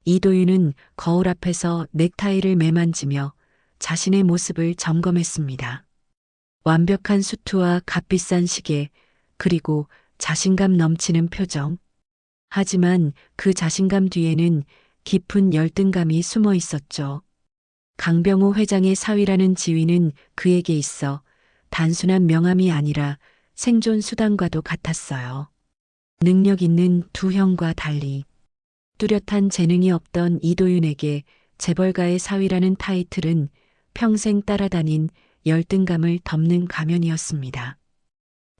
이도윤은 거울 앞에서 넥타이를 매만지며 자신의 모습을 점검했습니다. 완벽한 수트와 값비싼 시계, 그리고 자신감 넘치는 표정. 하지만 그 자신감 뒤에는 깊은 열등감이 숨어 있었죠. 강병호 회장의 사위라는 지위는 그에게 있어 단순한 명함이 아니라 생존 수단과도 같았어요. 능력 있는 두 형과 달리 뚜렷한 재능이 없던 이도윤에게 재벌가의 사위라는 타이틀은 평생 따라다닌 열등감을 덮는 가면이었습니다.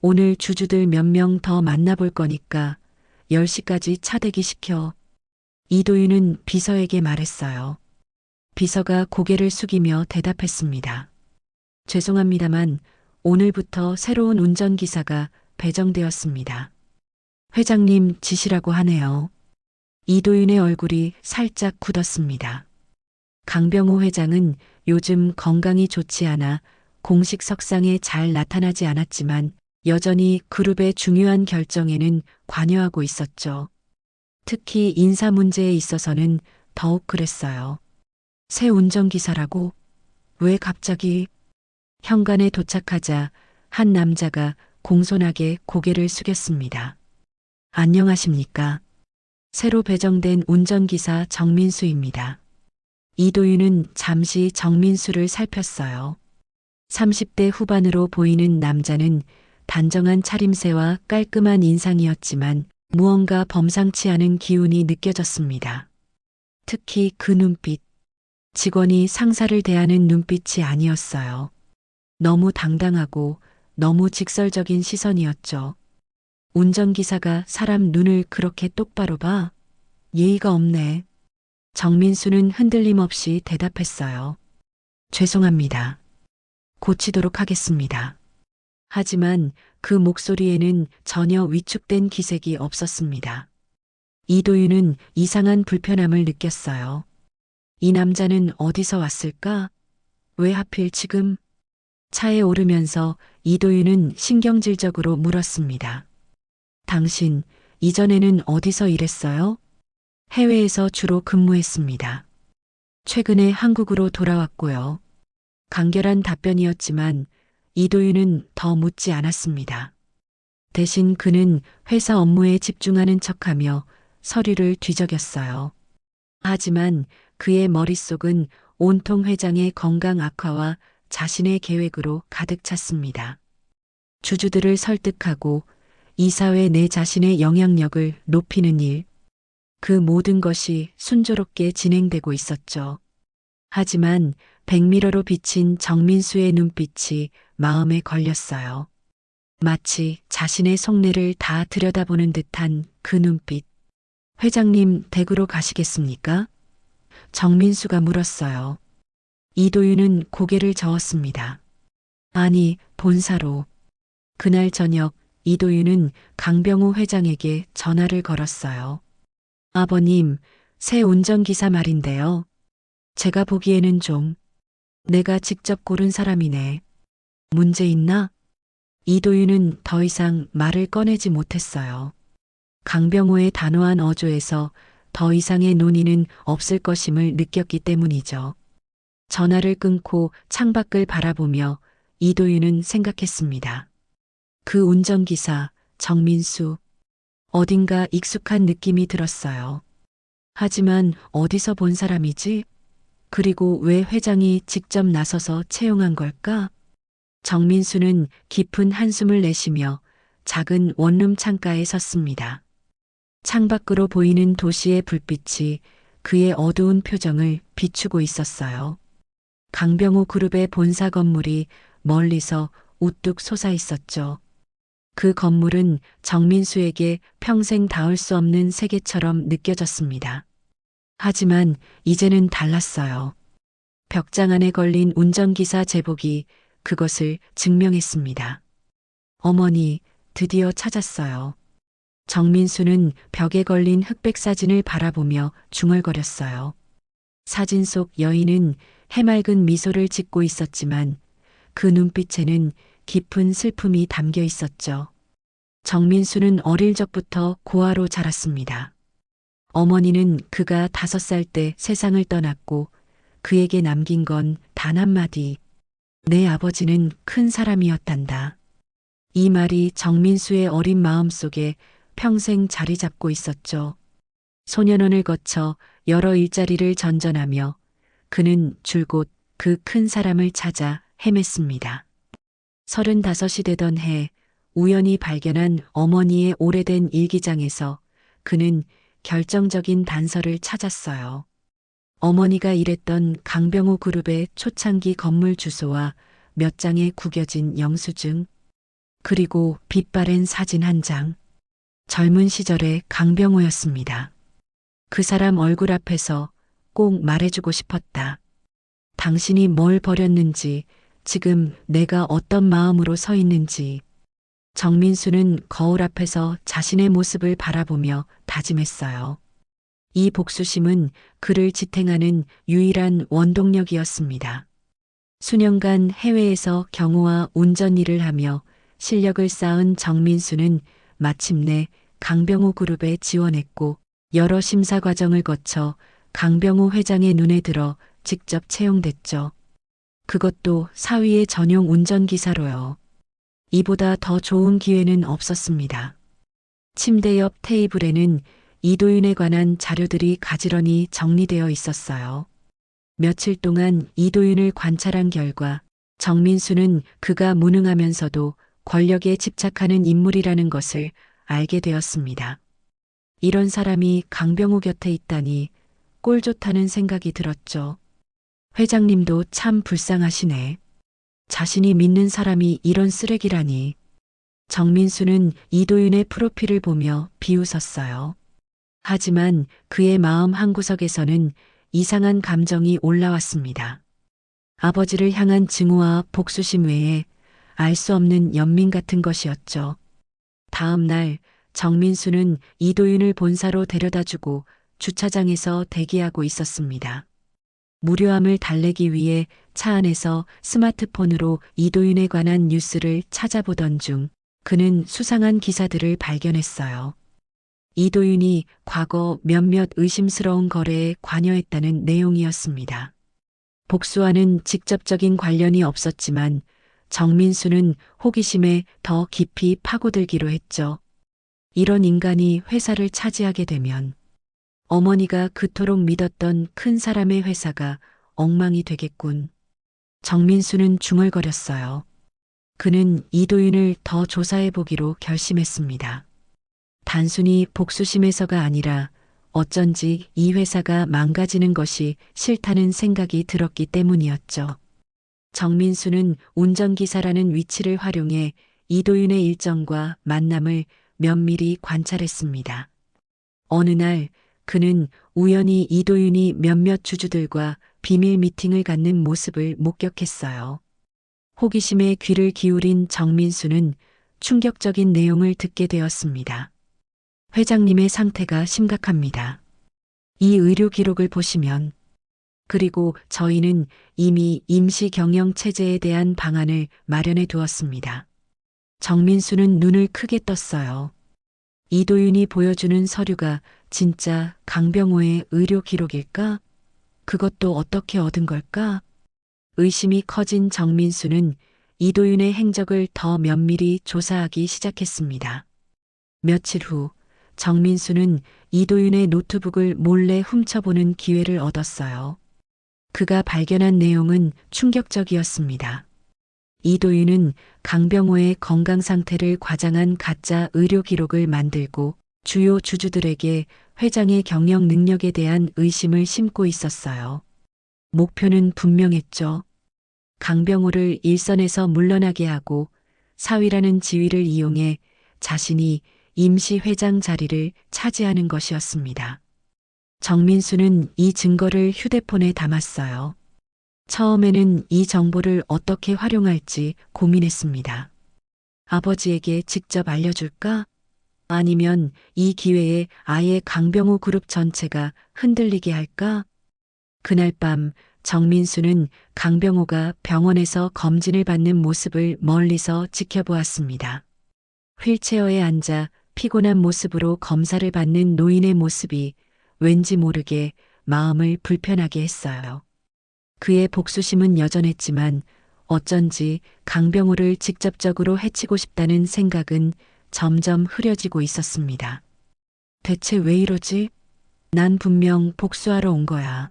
오늘 주주들 몇 명 더 만나볼 거니까 10시까지 차 대기시켜. 이도윤은 비서에게 말했어요. 비서가 고개를 숙이며 대답했습니다. 죄송합니다만 오늘부터 새로운 운전기사가 배정되었습니다. 회장님 지시라고 하네요. 이도윤의 얼굴이 살짝 굳었습니다. 강병호 회장은 요즘 건강이 좋지 않아 공식 석상에 잘 나타나지 않았지만 여전히 그룹의 중요한 결정에는 관여하고 있었죠. 특히 인사 문제에 있어서는 더욱 그랬어요. 새 운전기사라고? 왜 갑자기? 현관에 도착하자 한 남자가 공손하게 고개를 숙였습니다. 안녕하십니까? 새로 배정된 운전기사 정민수입니다. 이도윤은 잠시 정민수를 살폈어요. 30대 후반으로 보이는 남자는 단정한 차림새와 깔끔한 인상이었지만 무언가 범상치 않은 기운이 느껴졌습니다. 특히 그 눈빛, 직원이 상사를 대하는 눈빛이 아니었어요. 너무 당당하고 너무 직설적인 시선이었죠. 운전기사가 사람 눈을 그렇게 똑바로 봐? 예의가 없네. 정민수는 흔들림 없이 대답했어요. 죄송합니다. 고치도록 하겠습니다. 하지만 그 목소리에는 전혀 위축된 기색이 없었습니다. 이도윤은 이상한 불편함을 느꼈어요. 이 남자는 어디서 왔을까? 왜 하필 지금? 차에 오르면서 이도윤은 신경질적으로 물었습니다. 당신, 이전에는 어디서 일했어요? 해외에서 주로 근무했습니다. 최근에 한국으로 돌아왔고요. 간결한 답변이었지만 이도윤은 더 묻지 않았습니다. 대신 그는 회사 업무에 집중하는 척하며 서류를 뒤적였어요. 하지만 그의 머릿속은 온통 회장의 건강 악화와 자신의 계획으로 가득 찼습니다. 주주들을 설득하고 이사회 내 자신의 영향력을 높이는 일, 그 모든 것이 순조롭게 진행되고 있었죠. 하지만 백미러로 비친 정민수의 눈빛이 마음에 걸렸어요. 마치 자신의 속내를 다 들여다보는 듯한 그 눈빛. 회장님 댁으로 가시겠습니까? 정민수가 물었어요. 이도윤은 고개를 저었습니다. 아니, 본사로. 그날 저녁 이도윤은 강병호 회장에게 전화를 걸었어요. 아버님, 새 운전기사 말인데요. 제가 보기에는 좀 내가 직접 고른 사람이네. 문제 있나? 이도윤은 더 이상 말을 꺼내지 못했어요. 강병호의 단호한 어조에서 더 이상의 논의는 없을 것임을 느꼈기 때문이죠. 전화를 끊고 창밖을 바라보며 이도윤은 생각했습니다. 그 운전기사, 정민수. 어딘가 익숙한 느낌이 들었어요. 하지만 어디서 본 사람이지? 그리고 왜 회장이 직접 나서서 채용한 걸까? 정민수는 깊은 한숨을 내쉬며 작은 원룸 창가에 섰습니다. 창밖으로 보이는 도시의 불빛이 그의 어두운 표정을 비추고 있었어요. 강병호 그룹의 본사 건물이 멀리서 우뚝 솟아 있었죠. 그 건물은 정민수에게 평생 닿을 수 없는 세계처럼 느껴졌습니다. 하지만 이제는 달랐어요. 벽장 안에 걸린 운전기사 제복이 그것을 증명했습니다. 어머니, 드디어 찾았어요. 정민수는 벽에 걸린 흑백 사진을 바라보며 중얼거렸어요. 사진 속 여인은 해맑은 미소를 짓고 있었지만 그 눈빛에는 깊은 슬픔이 담겨 있었죠. 정민수는 어릴 적부터 고아로 자랐습니다. 어머니는 그가 5살 때 세상을 떠났고 그에게 남긴 건 단 한마디. 내 아버지는 큰 사람이었단다. 이 말이 정민수의 어린 마음 속에 평생 자리 잡고 있었죠. 소년원을 거쳐 여러 일자리를 전전하며 그는 줄곧 그 큰 사람을 찾아 헤맸습니다. 35이 되던 해 우연히 발견한 어머니의 오래된 일기장에서 그는 결정적인 단서를 찾았어요. 어머니가 일했던 강병호 그룹의 초창기 건물 주소와 몇 장의 구겨진 영수증, 그리고 빛바랜 사진 한 장. 젊은 시절의 강병호였습니다. 그 사람 얼굴 앞에서 꼭 말해주고 싶었다. 당신이 뭘 버렸는지, 지금 내가 어떤 마음으로 서 있는지. 정민수는 거울 앞에서 자신의 모습을 바라보며 다짐했어요. 이 복수심은 그를 지탱하는 유일한 원동력이었습니다. 수년간 해외에서 경호와 운전 일을 하며 실력을 쌓은 정민수는 마침내 강병호 그룹에 지원했고 여러 심사 과정을 거쳐 강병호 회장의 눈에 들어 직접 채용됐죠. 그것도 사위의 전용 운전기사로요. 이보다 더 좋은 기회는 없었습니다. 침대 옆 테이블에는 이도윤에 관한 자료들이 가지런히 정리되어 있었어요. 며칠 동안 이도윤을 관찰한 결과 정민수는 그가 무능하면서도 권력에 집착하는 인물이라는 것을 알게 되었습니다. 이런 사람이 강병호 곁에 있다니 꼴 좋다는 생각이 들었죠. 회장님도 참 불쌍하시네. 자신이 믿는 사람이 이런 쓰레기라니. 정민수는 이도윤의 프로필을 보며 비웃었어요. 하지만 그의 마음 한구석에서는 이상한 감정이 올라왔습니다. 아버지를 향한 증오와 복수심 외에 알 수 없는 연민 같은 것이었죠. 다음 날 정민수는 이도윤을 본사로 데려다주고 주차장에서 대기하고 있었습니다. 무료함을 달래기 위해 차 안에서 스마트폰으로 이도윤에 관한 뉴스를 찾아보던 중 그는 수상한 기사들을 발견했어요. 이도윤이 과거 몇몇 의심스러운 거래에 관여했다는 내용이었습니다. 복수와는 직접적인 관련이 없었지만 정민수는 호기심에 더 깊이 파고들기로 했죠. 이런 인간이 회사를 차지하게 되면 어머니가 그토록 믿었던 큰 사람의 회사가 엉망이 되겠군. 정민수는 중얼거렸어요. 그는 이도윤을 더 조사해 보기로 결심했습니다. 단순히 복수심에서가 아니라 어쩐지 이 회사가 망가지는 것이 싫다는 생각이 들었기 때문이었죠. 정민수는 운전기사라는 위치를 활용해 이도윤의 일정과 만남을 면밀히 관찰했습니다. 어느 날 그는 우연히 이도윤이 몇몇 주주들과 비밀 미팅을 갖는 모습을 목격했어요. 호기심에 귀를 기울인 정민수는 충격적인 내용을 듣게 되었습니다. 회장님의 상태가 심각합니다. 이 의료 기록을 보시면, 그리고 저희는 이미 임시 경영 체제에 대한 방안을 마련해 두었습니다. 정민수는 눈을 크게 떴어요. 이도윤이 보여주는 서류가 진짜 강병호의 의료 기록일까? 그것도 어떻게 얻은 걸까? 의심이 커진 정민수는 이도윤의 행적을 더 면밀히 조사하기 시작했습니다. 며칠 후 정민수는 이도윤의 노트북을 몰래 훔쳐보는 기회를 얻었어요. 그가 발견한 내용은 충격적이었습니다. 이도윤은 강병호의 건강 상태를 과장한 가짜 의료 기록을 만들고 주요 주주들에게 회장의 경영 능력에 대한 의심을 심고 있었어요. 목표는 분명했죠. 강병호를 일선에서 물러나게 하고 사위라는 지위를 이용해 자신이 임시 회장 자리를 차지하는 것이었습니다. 정민수는 이 증거를 휴대폰에 담았어요. 처음에는 이 정보를 어떻게 활용할지 고민했습니다. 아버지에게 직접 알려줄까? 아니면 이 기회에 아예 강병호 그룹 전체가 흔들리게 할까? 그날 밤 정민수는 강병호가 병원에서 검진을 받는 모습을 멀리서 지켜보았습니다. 휠체어에 앉아 피곤한 모습으로 검사를 받는 노인의 모습이 왠지 모르게 마음을 불편하게 했어요. 그의 복수심은 여전했지만 어쩐지 강병호를 직접적으로 해치고 싶다는 생각은 점점 흐려지고 있었습니다. 대체 왜 이러지? 난 분명 복수하러 온 거야.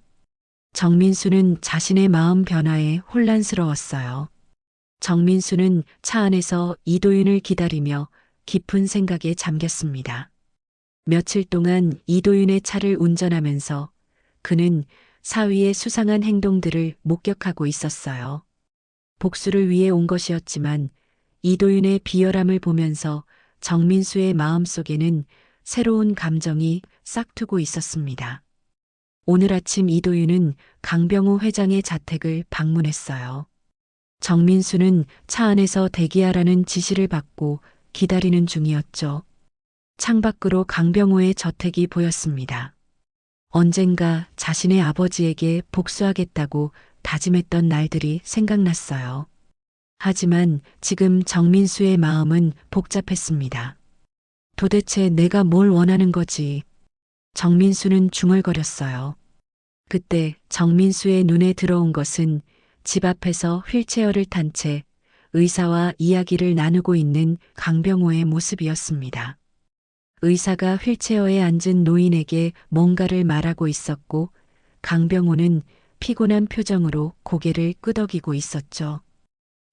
정민수는 자신의 마음 변화에 혼란스러웠어요. 정민수는 차 안에서 이도윤을 기다리며 깊은 생각에 잠겼습니다. 며칠 동안 이도윤의 차를 운전하면서 그는 사위의 수상한 행동들을 목격하고 있었어요. 복수를 위해 온 것이었지만 이도윤의 비열함을 보면서 정민수의 마음속에는 새로운 감정이 싹트고 있었습니다. 오늘 아침 이도윤은 강병호 회장의 자택을 방문했어요. 정민수는 차 안에서 대기하라는 지시를 받고 기다리는 중이었죠. 창밖으로 강병호의 저택이 보였습니다. 언젠가 자신의 아버지에게 복수하겠다고 다짐했던 날들이 생각났어요. 하지만 지금 정민수의 마음은 복잡했습니다. 도대체 내가 뭘 원하는 거지? 정민수는 중얼거렸어요. 그때 정민수의 눈에 들어온 것은 집 앞에서 휠체어를 탄 채 의사와 이야기를 나누고 있는 강병호의 모습이었습니다. 의사가 휠체어에 앉은 노인에게 뭔가를 말하고 있었고 강병호는 피곤한 표정으로 고개를 끄덕이고 있었죠.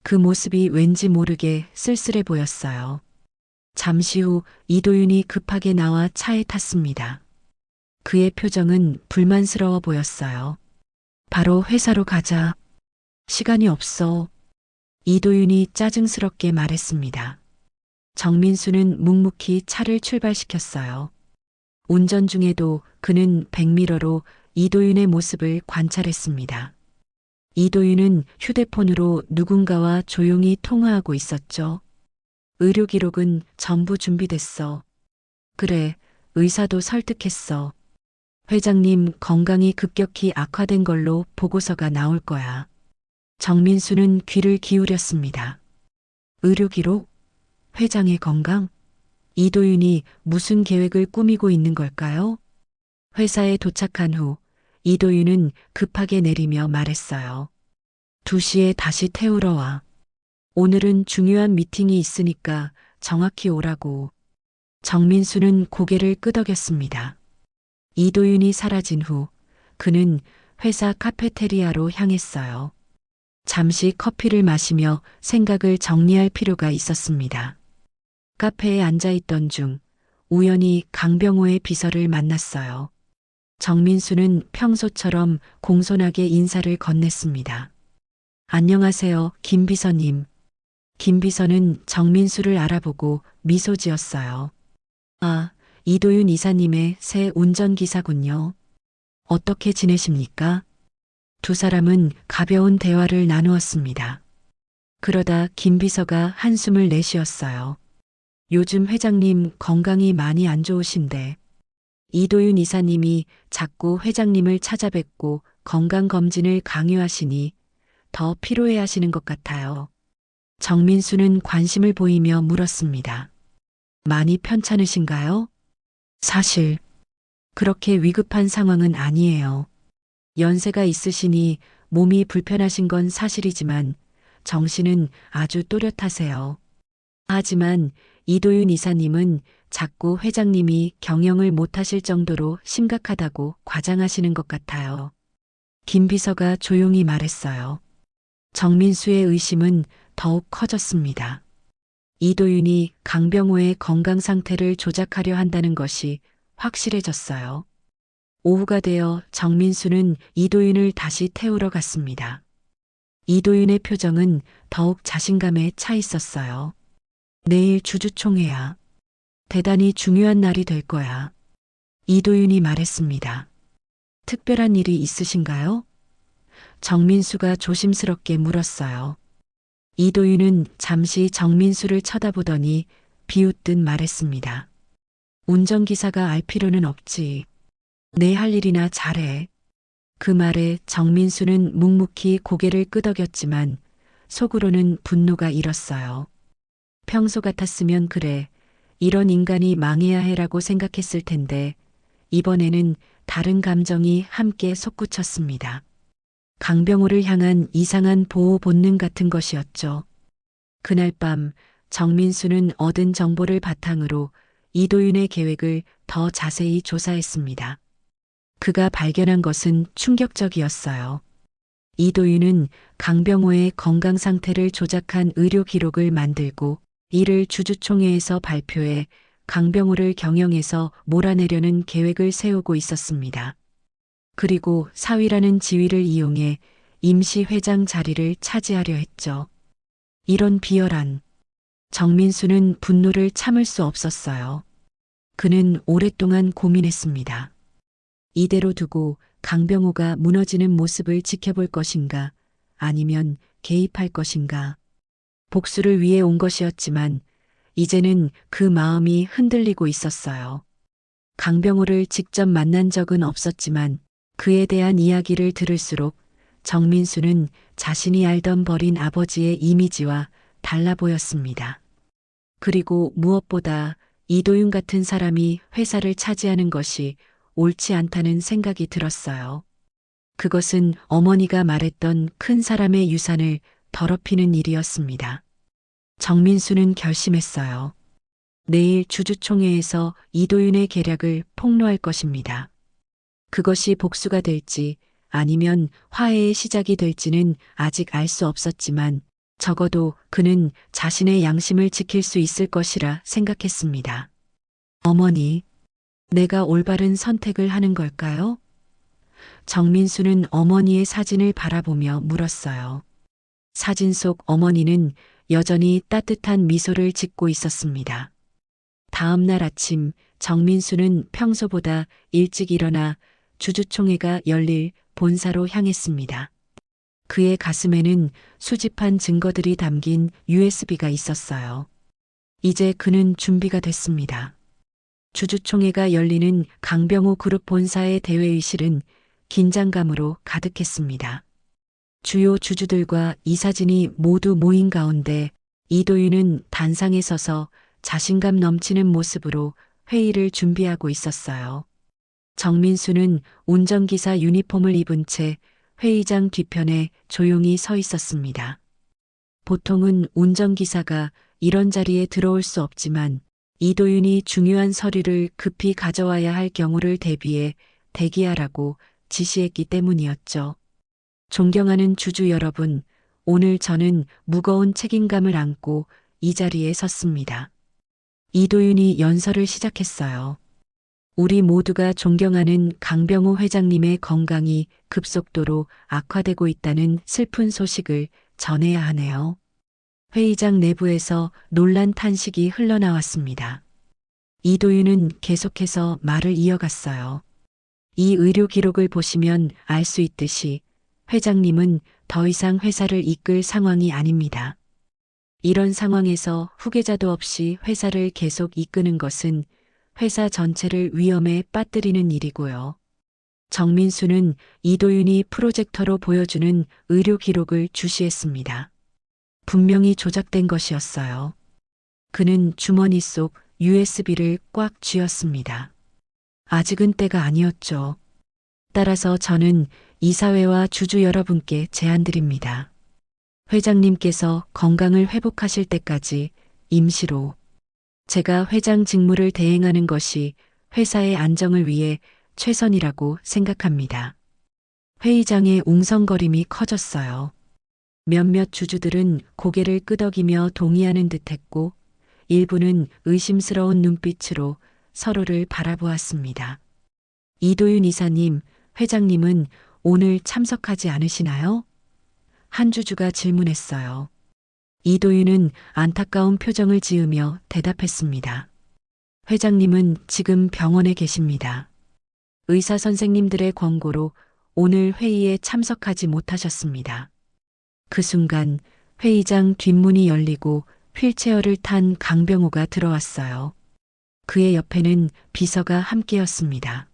그 모습이 왠지 모르게 쓸쓸해 보였어요. 잠시 후 이도윤이 급하게 나와 차에 탔습니다. 그의 표정은 불만스러워 보였어요. 바로 회사로 가자. 시간이 없어. 이도윤이 짜증스럽게 말했습니다. 정민수는 묵묵히 차를 출발시켰어요. 운전 중에도 그는 백미러로 이도윤의 모습을 관찰했습니다. 이도윤은 휴대폰으로 누군가와 조용히 통화하고 있었죠. 의료 기록은 전부 준비됐어. 그래, 의사도 설득했어. 회장님 건강이 급격히 악화된 걸로 보고서가 나올 거야. 정민수는 귀를 기울였습니다. 의료 기록? 회장의 건강? 이도윤이 무슨 계획을 꾸미고 있는 걸까요? 회사에 도착한 후 이도윤은 급하게 내리며 말했어요. 2시에 다시 태우러 와. 오늘은 중요한 미팅이 있으니까 정확히 오라고. 정민수는 고개를 끄덕였습니다. 이도윤이 사라진 후 그는 회사 카페테리아로 향했어요. 잠시 커피를 마시며 생각을 정리할 필요가 있었습니다. 카페에 앉아있던 중 우연히 강병호의 비서를 만났어요. 정민수는 평소처럼 공손하게 인사를 건넸습니다. 안녕하세요, 김 비서님. 김 비서는 정민수를 알아보고 미소 지었어요. 아, 이도윤 이사님의 새 운전기사군요. 어떻게 지내십니까? 두 사람은 가벼운 대화를 나누었습니다. 그러다 김 비서가 한숨을 내쉬었어요. 요즘 회장님 건강이 많이 안 좋으신데 이도윤 이사님이 자꾸 회장님을 찾아뵙고 건강검진을 강요하시니 더 피로해 하시는 것 같아요. 정민수는 관심을 보이며 물었습니다. 많이 편찮으신가요? 사실 그렇게 위급한 상황은 아니에요. 연세가 있으시니 몸이 불편하신 건 사실이지만 정신은 아주 또렷하세요. 하지만 이도윤 이사님은 자꾸 회장님이 경영을 못하실 정도로 심각하다고 과장하시는 것 같아요. 김 비서가 조용히 말했어요. 정민수의 의심은 더욱 커졌습니다. 이도윤이 강병호의 건강 상태를 조작하려 한다는 것이 확실해졌어요. 오후가 되어 정민수는 이도윤을 다시 태우러 갔습니다. 이도윤의 표정은 더욱 자신감에 차 있었어요. 내일 주주총회야. 대단히 중요한 날이 될 거야. 이도윤이 말했습니다. 특별한 일이 있으신가요? 정민수가 조심스럽게 물었어요. 이도윤은 잠시 정민수를 쳐다보더니 비웃듯 말했습니다. 운전기사가 알 필요는 없지. 내 할 일이나 잘해. 그 말에 정민수는 묵묵히 고개를 끄덕였지만 속으로는 분노가 일었어요. 평소 같았으면 그래, 이런 인간이 망해야 해라고 생각했을 텐데 이번에는 다른 감정이 함께 솟구쳤습니다. 강병호를 향한 이상한 보호 본능 같은 것이었죠. 그날 밤 정민수는 얻은 정보를 바탕으로 이도윤의 계획을 더 자세히 조사했습니다. 그가 발견한 것은 충격적이었어요. 이도윤은 강병호의 건강 상태를 조작한 의료 기록을 만들고 이를 주주총회에서 발표해 강병호를 경영해서 몰아내려는 계획을 세우고 있었습니다. 그리고 사위라는 지위를 이용해 임시 회장 자리를 차지하려 했죠. 이런 비열한 정민수는 분노를 참을 수 없었어요. 그는 오랫동안 고민했습니다. 이대로 두고 강병호가 무너지는 모습을 지켜볼 것인가, 아니면 개입할 것인가. 복수를 위해 온 것이었지만 이제는 그 마음이 흔들리고 있었어요. 강병호를 직접 만난 적은 없었지만 그에 대한 이야기를 들을수록 정민수는 자신이 알던 버린 아버지의 이미지와 달라 보였습니다. 그리고 무엇보다 이도윤 같은 사람이 회사를 차지하는 것이 옳지 않다는 생각이 들었어요. 그것은 어머니가 말했던 큰 사람의 유산을 더럽히는 일이었습니다. 정민수는 결심했어요. 내일 주주총회에서 이도윤의 계략을 폭로할 것입니다. 그것이 복수가 될지 아니면 화해의 시작이 될지는 아직 알 수 없었지만 적어도 그는 자신의 양심을 지킬 수 있을 것이라 생각했습니다. 어머니, 내가 올바른 선택을 하는 걸까요? 정민수는 어머니의 사진을 바라보며 물었어요. 사진 속 어머니는 여전히 따뜻한 미소를 짓고 있었습니다. 다음 날 아침 정민수는 평소보다 일찍 일어나 주주총회가 열릴 본사로 향했습니다. 그의 가슴에는 수집한 증거들이 담긴 USB가 있었어요. 이제 그는 준비가 됐습니다. 주주총회가 열리는 강병호 그룹 본사의 대회의실은 긴장감으로 가득했습니다. 주요 주주들과 이사진이 모두 모인 가운데 이도윤은 단상에 서서 자신감 넘치는 모습으로 회의를 준비하고 있었어요. 정민수는 운전기사 유니폼을 입은 채 회의장 뒤편에 조용히 서 있었습니다. 보통은 운전기사가 이런 자리에 들어올 수 없지만 이도윤이 중요한 서류를 급히 가져와야 할 경우를 대비해 대기하라고 지시했기 때문이었죠. 존경하는 주주 여러분, 오늘 저는 무거운 책임감을 안고 이 자리에 섰습니다. 이도윤이 연설을 시작했어요. 우리 모두가 존경하는 강병호 회장님의 건강이 급속도로 악화되고 있다는 슬픈 소식을 전해야 하네요. 회의장 내부에서 놀란 탄식이 흘러나왔습니다. 이도윤은 계속해서 말을 이어갔어요. 이 의료 기록을 보시면 알 수 있듯이 회장님은 더 이상 회사를 이끌 상황이 아닙니다. 이런 상황에서 후계자도 없이 회사를 계속 이끄는 것은 회사 전체를 위험에 빠뜨리는 일이고요. 정민수는 이도윤이 프로젝터로 보여주는 의료 기록을 주시했습니다. 분명히 조작된 것이었어요. 그는 주머니 속 USB를 꽉 쥐었습니다. 아직은 때가 아니었죠. 따라서 저는 이사회와 주주 여러분께 제안드립니다. 회장님께서 건강을 회복하실 때까지 임시로 제가 회장 직무를 대행하는 것이 회사의 안정을 위해 최선이라고 생각합니다. 회의장의 웅성거림이 커졌어요. 몇몇 주주들은 고개를 끄덕이며 동의하는 듯했고 일부는 의심스러운 눈빛으로 서로를 바라보았습니다. 이도윤 이사님, 회장님은 오늘 참석하지 않으시나요? 한 주주가 질문했어요. 이도윤은 안타까운 표정을 지으며 대답했습니다. 회장님은 지금 병원에 계십니다. 의사 선생님들의 권고로 오늘 회의에 참석하지 못하셨습니다. 그 순간 회의장 뒷문이 열리고 휠체어를 탄 강병호가 들어왔어요. 그의 옆에는 비서가 함께였습니다.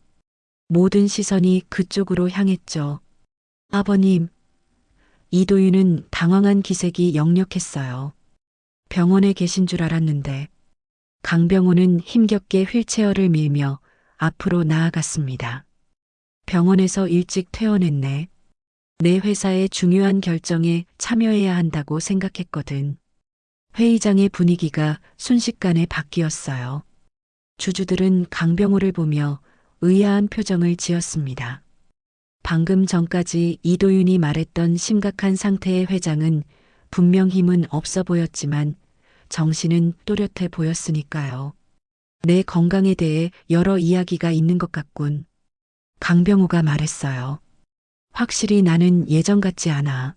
모든 시선이 그쪽으로 향했죠. 아버님. 이도윤은 당황한 기색이 역력했어요. 병원에 계신 줄 알았는데. 강병호는 힘겹게 휠체어를 밀며 앞으로 나아갔습니다. 병원에서 일찍 퇴원했네. 내 회사의 중요한 결정에 참여해야 한다고 생각했거든. 회의장의 분위기가 순식간에 바뀌었어요. 주주들은 강병호를 보며 의아한 표정을 지었습니다. 방금 전까지 이도윤이 말했던 심각한 상태의 회장은 분명 힘은 없어 보였지만 정신은 또렷해 보였으니까요. 내 건강에 대해 여러 이야기가 있는 것 같군. 강병호가 말했어요. 확실히 나는 예전 같지 않아.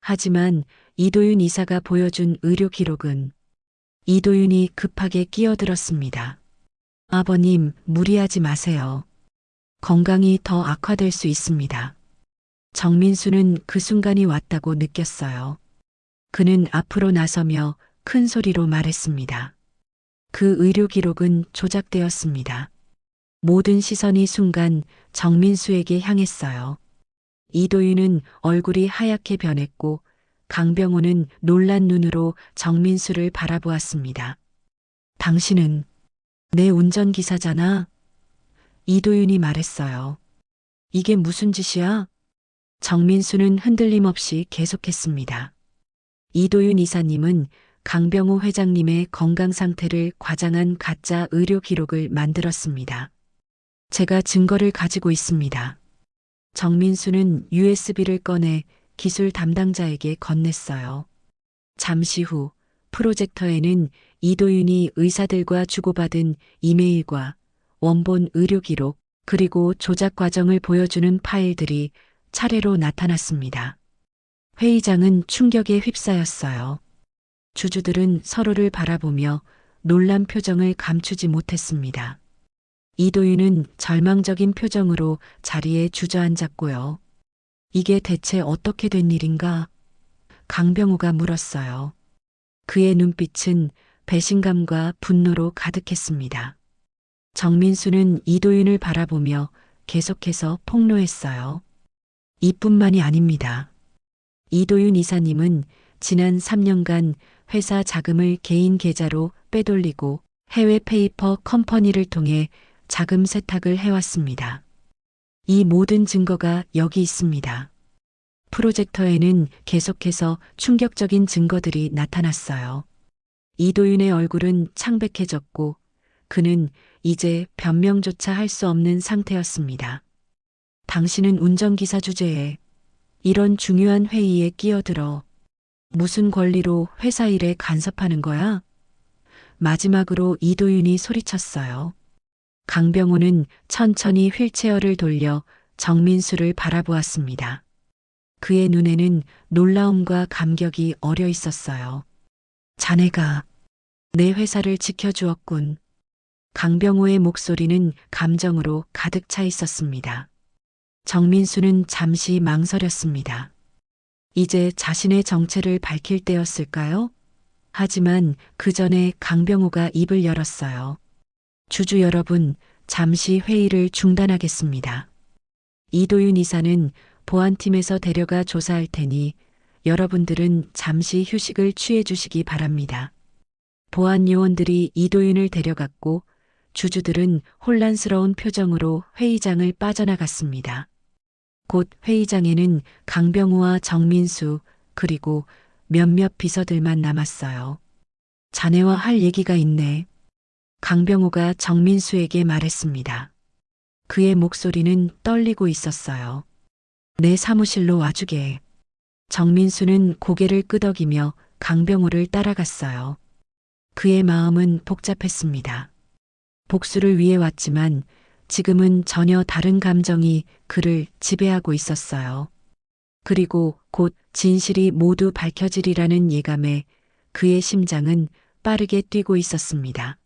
하지만 이도윤 이사가 보여준 의료 기록은 이도윤이 급하게 끼어들었습니다. 아버님, 무리하지 마세요. 건강이 더 악화될 수 있습니다. 정민수는 그 순간이 왔다고 느꼈어요. 그는 앞으로 나서며 큰 소리로 말했습니다. 그 의료 기록은 조작되었습니다. 모든 시선이 순간 정민수에게 향했어요. 이도윤은 얼굴이 하얗게 변했고 강병호는 놀란 눈으로 정민수를 바라보았습니다. 당신은 내 운전기사잖아. 이도윤이 말했어요. 이게 무슨 짓이야? 정민수는 흔들림 없이 계속했습니다. 이도윤 이사님은 강병호 회장님의 건강 상태를 과장한 가짜 의료 기록을 만들었습니다. 제가 증거를 가지고 있습니다. 정민수는 USB를 꺼내 기술 담당자에게 건넸어요. 잠시 후 프로젝터에는 이도윤이 의사들과 주고받은 이메일과 원본 의료 기록 그리고 조작 과정을 보여주는 파일들이 차례로 나타났습니다. 회의장은 충격에 휩싸였어요. 주주들은 서로를 바라보며 놀란 표정을 감추지 못했습니다. 이도윤은 절망적인 표정으로 자리에 주저앉았고요. 이게 대체 어떻게 된 일인가? 강병호가 물었어요. 그의 눈빛은 배신감과 분노로 가득했습니다. 정민수는 이도윤을 바라보며 계속해서 폭로했어요. 이뿐만이 아닙니다. 이도윤 이사님은 지난 3년간 회사 자금을 개인 계좌로 빼돌리고 해외 페이퍼 컴퍼니를 통해 자금 세탁을 해왔습니다. 이 모든 증거가 여기 있습니다. 프로젝터에는 계속해서 충격적인 증거들이 나타났어요. 이도윤의 얼굴은 창백해졌고 그는 이제 변명조차 할 수 없는 상태였습니다. 당신은 운전기사 주제에 이런 중요한 회의에 끼어들어 무슨 권리로 회사 일에 간섭하는 거야? 마지막으로 이도윤이 소리쳤어요. 강병호는 천천히 휠체어를 돌려 정민수를 바라보았습니다. 그의 눈에는 놀라움과 감격이 어려 있었어요. 자네가 내 회사를 지켜주었군. 강병호의 목소리는 감정으로 가득 차 있었습니다. 정민수는 잠시 망설였습니다. 이제 자신의 정체를 밝힐 때였을까요? 하지만 그 전에 강병호가 입을 열었어요. 주주 여러분, 잠시 회의를 중단하겠습니다. 이도윤 이사는 보안팀에서 데려가 조사할 테니 여러분들은 잠시 휴식을 취해 주시기 바랍니다. 보안 요원들이 이도윤을 데려갔고 주주들은 혼란스러운 표정으로 회의장을 빠져나갔습니다. 곧 회의장에는 강병호와 정민수 그리고 몇몇 비서들만 남았어요. 자네와 할 얘기가 있네. 강병호가 정민수에게 말했습니다. 그의 목소리는 떨리고 있었어요. 내 사무실로 와주게. 정민수는 고개를 끄덕이며 강병호를 따라갔어요. 그의 마음은 복잡했습니다. 복수를 위해 왔지만 지금은 전혀 다른 감정이 그를 지배하고 있었어요. 그리고 곧 진실이 모두 밝혀지리라는 예감에 그의 심장은 빠르게 뛰고 있었습니다.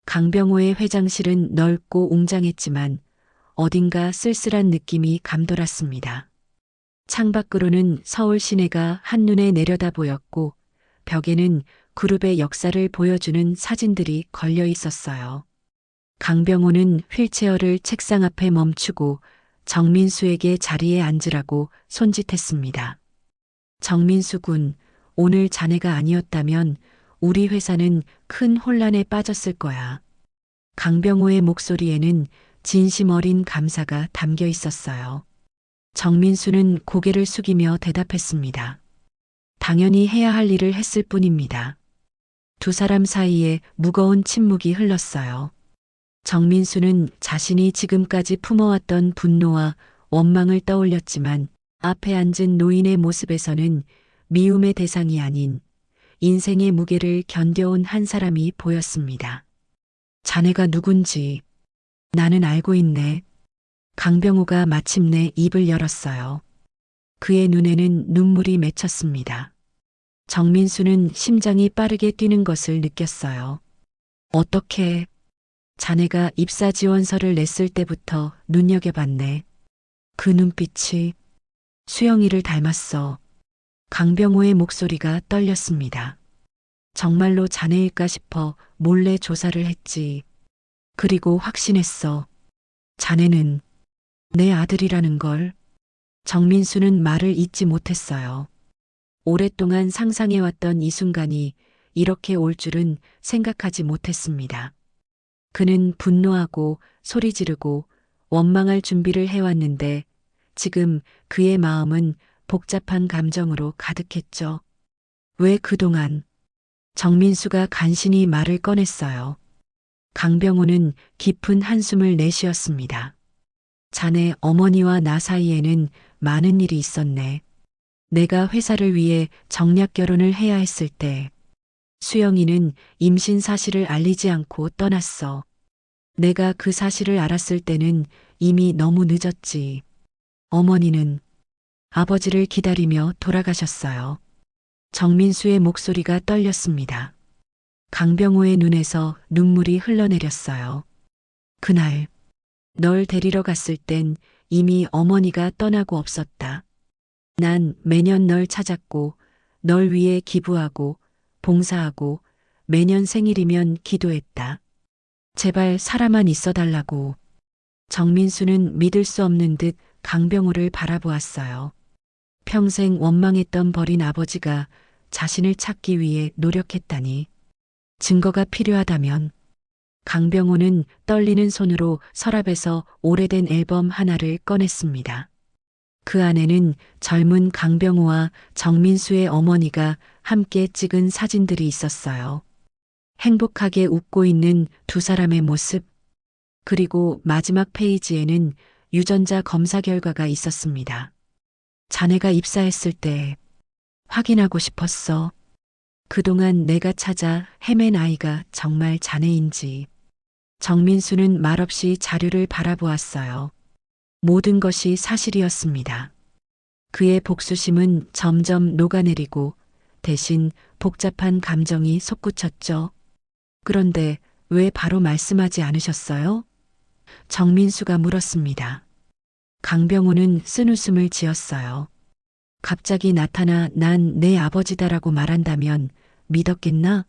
강병호의 회장실은 넓고 웅장했지만 어딘가 쓸쓸한 느낌이 감돌았습니다. 창밖으로는 서울 시내가 한눈에 내려다 보였고 벽에는 그룹의 역사를 보여주는 사진들이 걸려 있었어요. 강병호는 휠체어를 책상 앞에 멈추고 정민수에게 자리에 앉으라고 손짓했습니다. 정민수 군, 오늘 자네가 아니었다면 우리 회사는 큰 혼란에 빠졌을 거야. 강병호의 목소리에는 진심 어린 감사가 담겨 있었어요. 정민수는 고개를 숙이며 대답했습니다. 당연히 해야 할 일을 했을 뿐입니다. 두 사람 사이에 무거운 침묵이 흘렀어요. 정민수는 자신이 지금까지 품어왔던 분노와 원망을 떠올렸지만 앞에 앉은 노인의 모습에서는 미움의 대상이 아닌 인생의 무게를 견뎌온 한 사람이 보였습니다. 자네가 누군지 나는 알고 있네. 강병호가 마침내 입을 열었어요. 그의 눈에는 눈물이 맺혔습니다. 정민수는 심장이 빠르게 뛰는 것을 느꼈어요. 어떻게 자네가 입사 지원서를 냈을 때부터 눈여겨봤네. 그 눈빛이 수영이를 닮았어. 강병호의 목소리가 떨렸습니다. 정말로 자네일까 싶어 몰래 조사를 했지. 그리고 확신했어. 자네는 내 아들이라는 걸. 정민수는 말을 잇지 못했어요. 오랫동안 상상해왔던 이 순간이 이렇게 올 줄은 생각하지 못했습니다. 그는 분노하고 소리 지르고 원망할 준비를 해왔는데 지금 그의 마음은 복잡한 감정으로 가득했죠. 왜 그동안? 정민수가 간신히 말을 꺼냈어요. 강병호는 깊은 한숨을 내쉬었습니다. 자네 어머니와 나 사이에는 많은 일이 있었네. 내가 회사를 위해 정략 결혼을 해야 했을 때 수영이는 임신 사실을 알리지 않고 떠났어. 내가 그 사실을 알았을 때는 이미 너무 늦었지. 어머니는 아버지를 기다리며 돌아가셨어요. 정민수의 목소리가 떨렸습니다. 강병호의 눈에서 눈물이 흘러내렸어요. 그날 널 데리러 갔을 땐 이미 어머니가 떠나고 없었다. 난 매년 널 찾았고 널 위해 기부하고 봉사하고 매년 생일이면 기도했다. 제발 살아만 있어달라고. 정민수는 믿을 수 없는 듯 강병호를 바라보았어요. 평생 원망했던 버린 아버지가 자신을 찾기 위해 노력했다니. 증거가 필요하다면. 강병호는 떨리는 손으로 서랍에서 오래된 앨범 하나를 꺼냈습니다. 그 안에는 젊은 강병호와 정민수의 어머니가 함께 찍은 사진들이 있었어요. 행복하게 웃고 있는 두 사람의 모습, 그리고 마지막 페이지에는 유전자 검사 결과가 있었습니다. 자네가 입사했을 때 확인하고 싶었어. 그동안 내가 찾아 헤맨 아이가 정말 자네인지. 정민수는 말없이 자료를 바라보았어요. 모든 것이 사실이었습니다. 그의 복수심은 점점 녹아내리고 대신 복잡한 감정이 솟구쳤죠. 그런데 왜 바로 말씀하지 않으셨어요? 정민수가 물었습니다. 강병호는 쓴웃음을 지었어요. 갑자기 나타나 난 내 아버지다라고 말한다면 믿었겠나?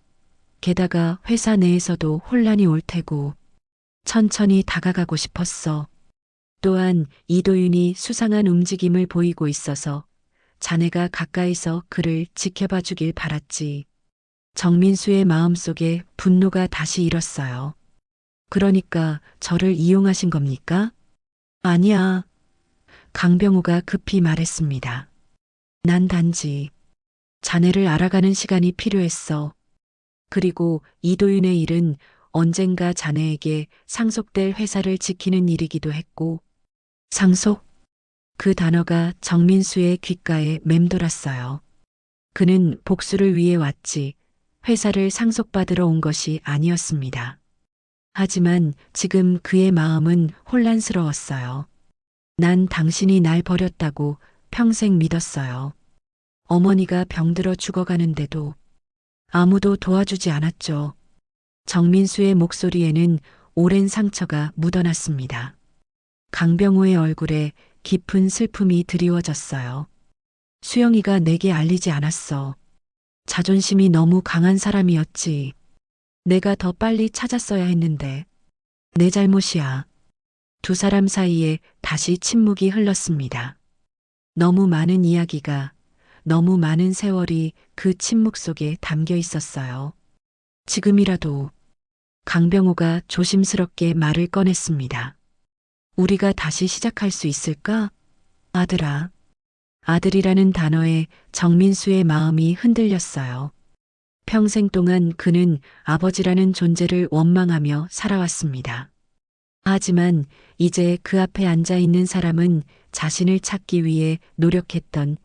게다가 회사 내에서도 혼란이 올 테고 천천히 다가가고 싶었어. 또한 이도윤이 수상한 움직임을 보이고 있어서 자네가 가까이서 그를 지켜봐 주길 바랐지. 정민수의 마음속에 분노가 다시 일었어요. 그러니까 저를 이용하신 겁니까? 아니야. 강병호가 급히 말했습니다. 난 단지 자네를 알아가는 시간이 필요했어. 그리고 이도윤의 일은 언젠가 자네에게 상속될 회사를 지키는 일이기도 했고, 상속? 그 단어가 정민수의 귓가에 맴돌았어요. 그는 복수를 위해 왔지, 회사를 상속받으러 온 것이 아니었습니다. 하지만 지금 그의 마음은 혼란스러웠어요. 난 당신이 날 버렸다고 평생 믿었어요. 어머니가 병들어 죽어가는데도 아무도 도와주지 않았죠. 정민수의 목소리에는 오랜 상처가 묻어났습니다. 강병호의 얼굴에 깊은 슬픔이 드리워졌어요. 수영이가 내게 알리지 않았어. 자존심이 너무 강한 사람이었지. 내가 더 빨리 찾았어야 했는데. 내 잘못이야. 두 사람 사이에 다시 침묵이 흘렀습니다. 너무 많은 이야기가, 너무 많은 세월이 그 침묵 속에 담겨 있었어요. 지금이라도 강병호가 조심스럽게 말을 꺼냈습니다. 우리가 다시 시작할 수 있을까? 아들아. 아들이라는 단어에 정민수의 마음이 흔들렸어요. 평생 동안 그는 아버지라는 존재를 원망하며 살아왔습니다. 하지만 이제 그 앞에 앉아 있는 사람은 자신을 찾기 위해 노력했던,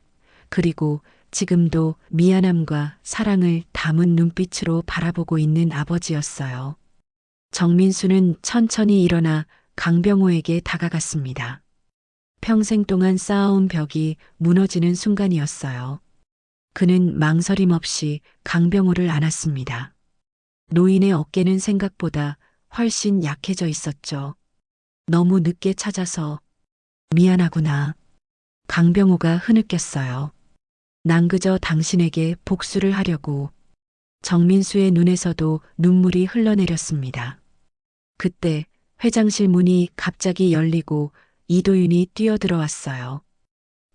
그리고 지금도 미안함과 사랑을 담은 눈빛으로 바라보고 있는 아버지였어요. 정민수는 천천히 일어나 강병호에게 다가갔습니다. 평생 동안 쌓아온 벽이 무너지는 순간이었어요. 그는 망설임 없이 강병호를 안았습니다. 노인의 어깨는 생각보다 훨씬 약해져 있었죠. 너무 늦게 찾아서 미안하구나. 강병호가 흐느꼈어요. 난 그저 당신에게 복수를 하려고. 정민수의 눈에서도 눈물이 흘러내렸습니다. 그때 회장실 문이 갑자기 열리고 이도윤이 뛰어들어왔어요.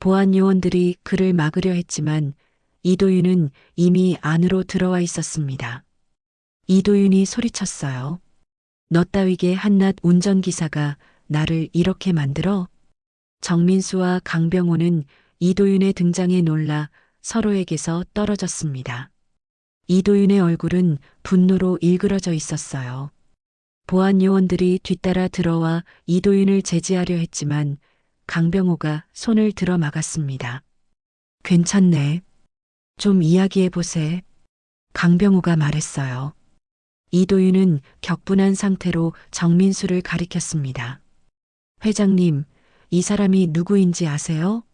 보안 요원들이 그를 막으려 했지만 이도윤은 이미 안으로 들어와 있었습니다. 이도윤이 소리쳤어요. 너 따위게 한낱 운전기사가 나를 이렇게 만들어? 정민수와 강병호는 이도윤의 등장에 놀라 서로에게서 떨어졌습니다. 이도윤의 얼굴은 분노로 일그러져 있었어요. 보안 요원들이 뒤따라 들어와 이도윤을 제지하려 했지만 강병호가 손을 들어 막았습니다. 괜찮네. 좀 이야기해 보세. 강병호가 말했어요. 이도윤은 격분한 상태로 정민수를 가리켰습니다. 회장님, 이 사람이 누구인지 아세요?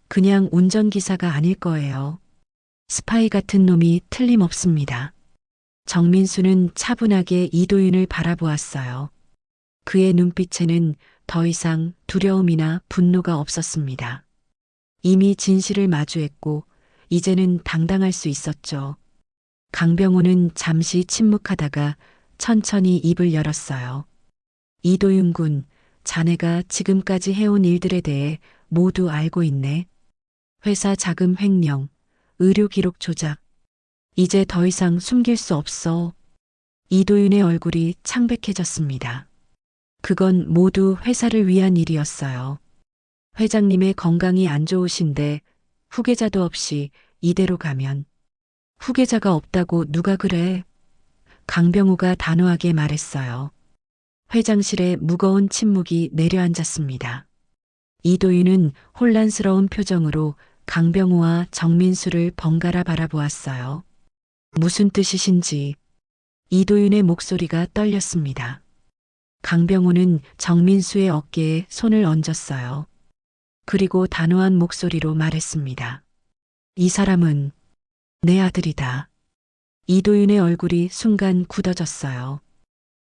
그냥 운전기사가 아닐 거예요. 스파이 같은 놈이 틀림없습니다. 정민수는 차분하게 이도윤을 바라보았어요. 그의 눈빛에는 더 이상 두려움이나 분노가 없었습니다. 이미 진실을 마주했고 이제는 당당할 수 있었죠. 강병호는 잠시 침묵하다가 천천히 입을 열었어요. 이도윤 군, 자네가 지금까지 해온 일들에 대해 모두 알고 있네. 회사 자금 횡령, 의료 기록 조작. 이제 더 이상 숨길 수 없어. 이도윤의 얼굴이 창백해졌습니다. 그건 모두 회사를 위한 일이었어요. 회장님의 건강이 안 좋으신데 후계자도 없이 이대로 가면. 후계자가 없다고 누가 그래? 강병호가 단호하게 말했어요. 회장실에 무거운 침묵이 내려앉았습니다. 이도윤은 혼란스러운 표정으로 강병호와 정민수를 번갈아 바라보았어요. 무슨 뜻이신지. 이도윤의 목소리가 떨렸습니다. 강병호는 정민수의 어깨에 손을 얹었어요. 그리고 단호한 목소리로 말했습니다. 이 사람은 내 아들이다. 이도윤의 얼굴이 순간 굳어졌어요.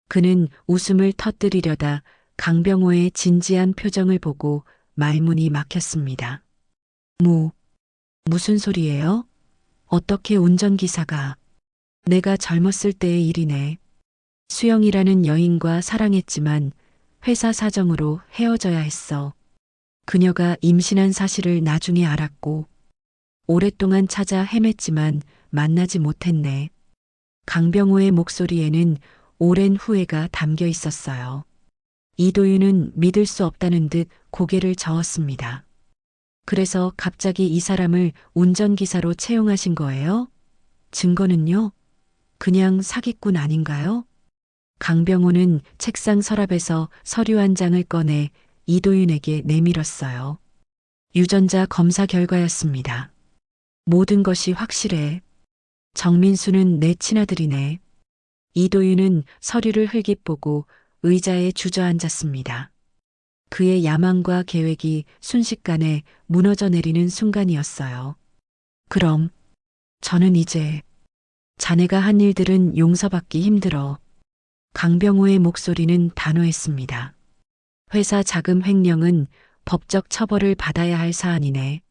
그는 웃음을 터뜨리려다 강병호의 진지한 표정을 보고 말문이 막혔습니다. 무슨 소리예요? 어떻게 운전기사가? 내가 젊었을 때의 일이네. 수영이라는 여인과 사랑했지만 회사 사정으로 헤어져야 했어. 그녀가 임신한 사실을 나중에 알았고 오랫동안 찾아 헤맸지만 만나지 못했네. 강병호의 목소리에는 오랜 후회가 담겨 있었어요. 이도윤은 믿을 수 없다는 듯 고개를 저었습니다. 그래서 갑자기 이 사람을 운전기사로 채용하신 거예요? 증거는요? 그냥 사기꾼 아닌가요? 강병호는 책상 서랍에서 서류 한 장을 꺼내 이도윤에게 내밀었어요. 유전자 검사 결과였습니다. 모든 것이 확실해. 정민수는 내 친아들이네. 이도윤은 서류를 흘깃보고 의자에 주저앉았습니다. 그의 야망과 계획이 순식간에 무너져 내리는 순간이었어요. 그럼 저는 이제 자네가 한 일들은 용서받기 힘들어. 강병호의 목소리는 단호했습니다. 회사 자금 횡령은 법적 처벌을 받아야 할 사안이네.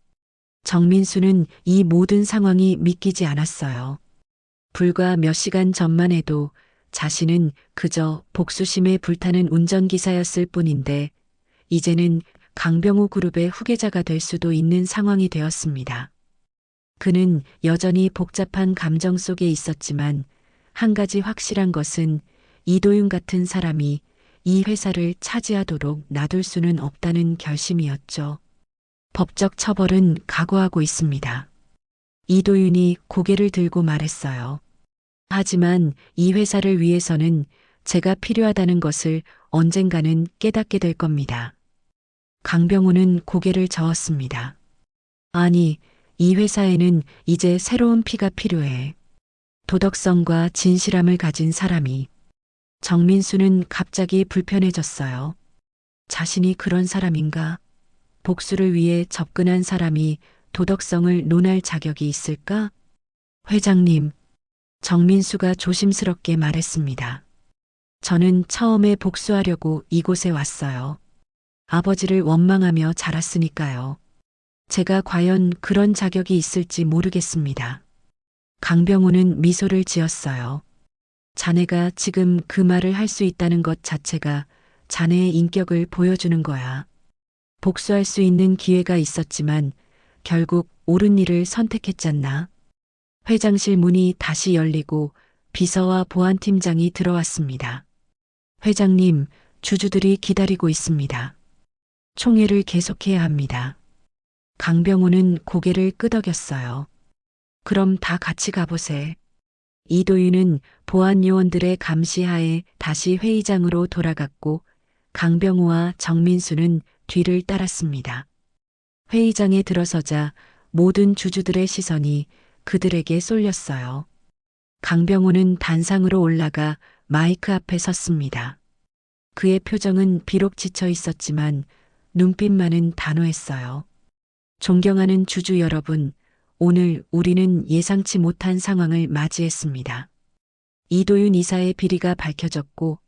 정민수는 이 모든 상황이 믿기지 않았어요. 불과 몇 시간 전만 해도 자신은 그저 복수심에 불타는 운전기사였을 뿐인데 이제는 강병호 그룹의 후계자가 될 수도 있는 상황이 되었습니다. 그는 여전히 복잡한 감정 속에 있었지만 한 가지 확실한 것은 이도윤 같은 사람이 이 회사를 차지하도록 놔둘 수는 없다는 결심이었죠. 법적 처벌은 각오하고 있습니다. 이도윤이 고개를 들고 말했어요. 하지만 이 회사를 위해서는 제가 필요하다는 것을 언젠가는 깨닫게 될 겁니다. 강병호는 고개를 저었습니다. 아니, 이 회사에는 이제 새로운 피가 필요해. 도덕성과 진실함을 가진 사람이. 정민수는 갑자기 불편해졌어요. 자신이 그런 사람인가? 복수를 위해 접근한 사람이 도덕성을 논할 자격이 있을까? 회장님, 정민수가 조심스럽게 말했습니다. 저는 처음에 복수하려고 이곳에 왔어요. 아버지를 원망하며 자랐으니까요. 제가 과연 그런 자격이 있을지 모르겠습니다. 강병호는 미소를 지었어요. 자네가 지금 그 말을 할 수 있다는 것 자체가 자네의 인격을 보여주는 거야. 복수할 수 있는 기회가 있었지만 결국 옳은 일을 선택했잖나. 회장실 문이 다시 열리고 비서와 보안팀장이 들어왔습니다. 회장님, 주주들이 기다리고 있습니다. 총회를 계속해야 합니다. 강병호는 고개를 끄덕였어요. 그럼 다 같이 가보세. 이도윤은 보안 요원들의 감시하에 다시 회의장으로 돌아갔고 강병호와 정민수는 뒤를 따랐습니다. 회의장에 들어서자 모든 주주들의 시선이 그들에게 쏠렸어요. 강병호는 단상으로 올라가 마이크 앞에 섰습니다. 그의 표정은 비록 지쳐 있었지만 눈빛만은 단호했어요. 존경하는 주주 여러분, 오늘 우리는 예상치 못한 상황을 맞이했습니다. 이도윤 이사의 비리가 밝혀졌고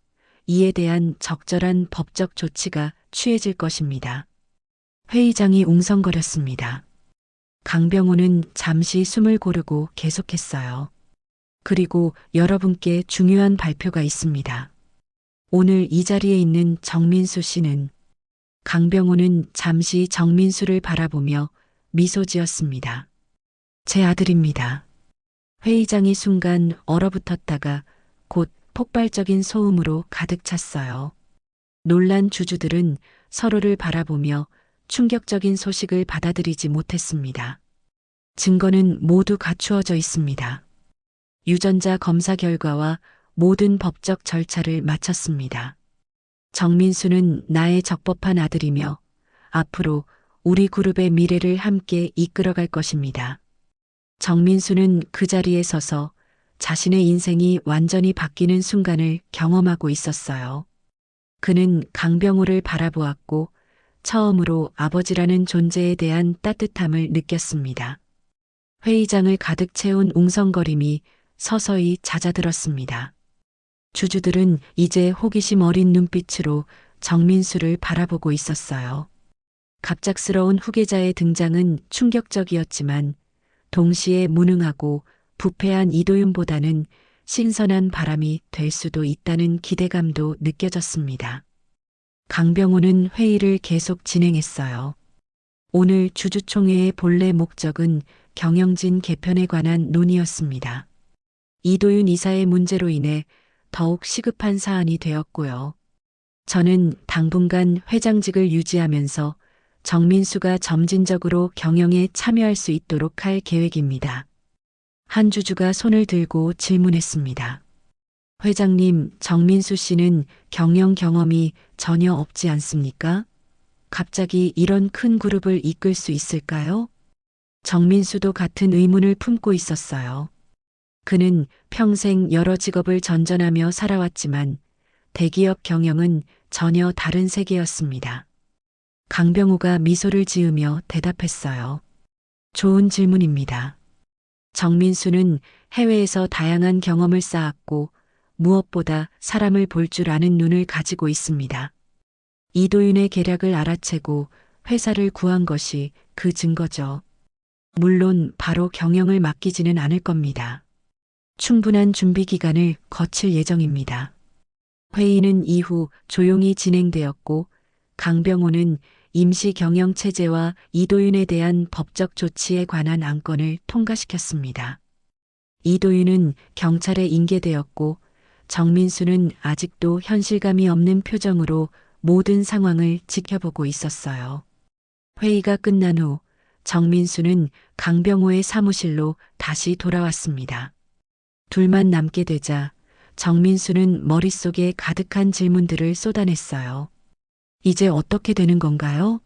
이에 대한 적절한 법적 조치가 취해질 것입니다. 회의장이 웅성거렸습니다. 강병호는 잠시 숨을 고르고 계속했어요. 그리고 여러분께 중요한 발표가 있습니다. 오늘 이 자리에 있는 정민수 씨는 강병호는 잠시 정민수를 바라보며 미소 지었습니다. 제 아들입니다. 회의장이 순간 얼어붙었다가 곧 폭발적인 소음으로 가득 찼어요. 놀란 주주들은 서로를 바라보며 충격적인 소식을 받아들이지 못했습니다. 증거는 모두 갖추어져 있습니다. 유전자 검사 결과와 모든 법적 절차를 마쳤습니다. 정민수는 나의 적법한 아들이며 앞으로 우리 그룹의 미래를 함께 이끌어갈 것입니다. 정민수는 그 자리에 서서 자신의 인생이 완전히 바뀌는 순간을 경험하고 있었어요. 그는 강병호를 바라보았고 처음으로 아버지라는 존재에 대한 따뜻함을 느꼈습니다. 회의장을 가득 채운 웅성거림이 서서히 잦아들었습니다. 주주들은 이제 호기심 어린 눈빛으로 정민수를 바라보고 있었어요. 갑작스러운 후계자의 등장은 충격적이었지만 동시에 무능하고 부패한 이도윤보다는 신선한 바람이 될 수도 있다는 기대감도 느껴졌습니다. 강병호는 회의를 계속 진행했어요. 오늘 주주총회의 본래 목적은 경영진 개편에 관한 논의였습니다. 이도윤 이사의 문제로 인해 더욱 시급한 사안이 되었고요. 저는 당분간 회장직을 유지하면서 정민수가 점진적으로 경영에 참여할 수 있도록 할 계획입니다. 한 주주가 손을 들고 질문했습니다. 회장님, 정민수 씨는 경영 경험이 전혀 없지 않습니까? 갑자기 이런 큰 그룹을 이끌 수 있을까요? 정민수도 같은 의문을 품고 있었어요. 그는 평생 여러 직업을 전전하며 살아왔지만 대기업 경영은 전혀 다른 세계였습니다. 강병호가 미소를 지으며 대답했어요. 좋은 질문입니다. 정민수는 해외에서 다양한 경험을 쌓았고 무엇보다 사람을 볼 줄 아는 눈을 가지고 있습니다. 이도윤의 계략을 알아채고 회사를 구한 것이 그 증거죠. 물론 바로 경영을 맡기지는 않을 겁니다. 충분한 준비 기간을 거칠 예정입니다. 회의는 이후 조용히 진행되었고 강병호는 임시 경영 체제와 이도윤에 대한 법적 조치에 관한 안건을 통과시켰습니다. 이도윤은 경찰에 인계되었고 정민수는 아직도 현실감이 없는 표정으로 모든 상황을 지켜보고 있었어요. 회의가 끝난 후 정민수는 강병호의 사무실로 다시 돌아왔습니다. 둘만 남게 되자 정민수는 머릿속에 가득한 질문들을 쏟아냈어요. 이제 어떻게 되는 건가요?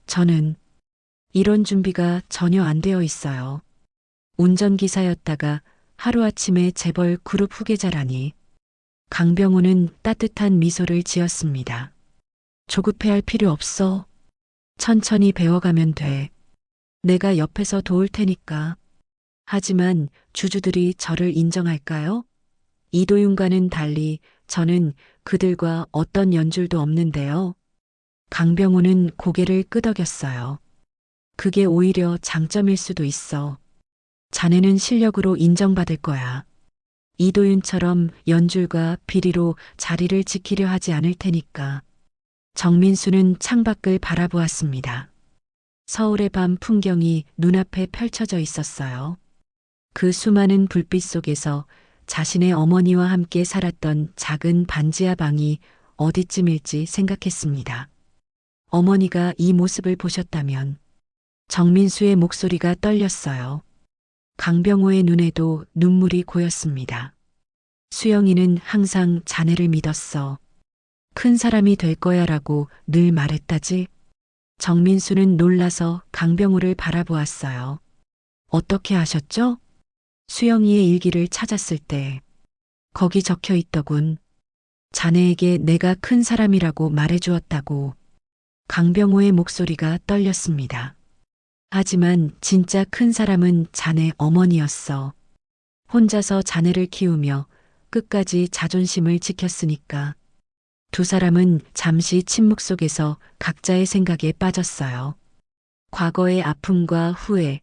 저는 이런 준비가 전혀 안 되어 있어요. 운전기사였다가 하루아침에 재벌 그룹 후계자라니. 강병호는 따뜻한 미소를 지었습니다. 조급해할 필요 없어. 천천히 배워가면 돼. 내가 옆에서 도울 테니까. 하지만 주주들이 저를 인정할까요? 이도윤과는 달리 저는 그들과 어떤 연줄도 없는데요. 강병호는 고개를 끄덕였어요. 그게 오히려 장점일 수도 있어. 자네는 실력으로 인정받을 거야. 이도윤처럼 연줄과 비리로 자리를 지키려 하지 않을 테니까. 정민수는 창밖을 바라보았습니다. 서울의 밤 풍경이 눈앞에 펼쳐져 있었어요. 그 수많은 불빛 속에서 자신의 어머니와 함께 살았던 작은 반지하 방이 어디쯤일지 생각했습니다. 어머니가 이 모습을 보셨다면. 정민수의 목소리가 떨렸어요. 강병호의 눈에도 눈물이 고였습니다. 수영이는 항상 자네를 믿었어. 큰 사람이 될 거야라고 늘 말했다지. 정민수는 놀라서 강병호를 바라보았어요. 어떻게 아셨죠? 수영이의 일기를 찾았을 때 거기 적혀 있더군. 자네에게 내가 큰 사람이라고 말해주었다고. 강병호의 목소리가 떨렸습니다. 하지만 진짜 큰 사람은 자네 어머니였어. 혼자서 자네를 키우며 끝까지 자존심을 지켰으니까. 두 사람은 잠시 침묵 속에서 각자의 생각에 빠졌어요. 과거의 아픔과 후회,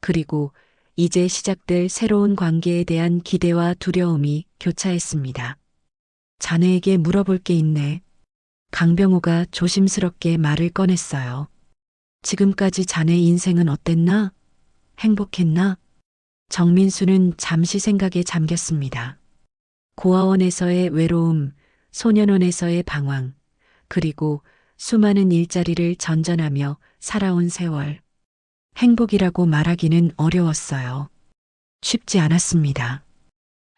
그리고 이제 시작될 새로운 관계에 대한 기대와 두려움이 교차했습니다. 자네에게 물어볼 게 있네. 강병호가 조심스럽게 말을 꺼냈어요. 지금까지 자네 인생은 어땠나? 행복했나? 정민수는 잠시 생각에 잠겼습니다. 고아원에서의 외로움, 소년원에서의 방황, 그리고 수많은 일자리를 전전하며 살아온 세월. 행복이라고 말하기는 어려웠어요. 쉽지 않았습니다.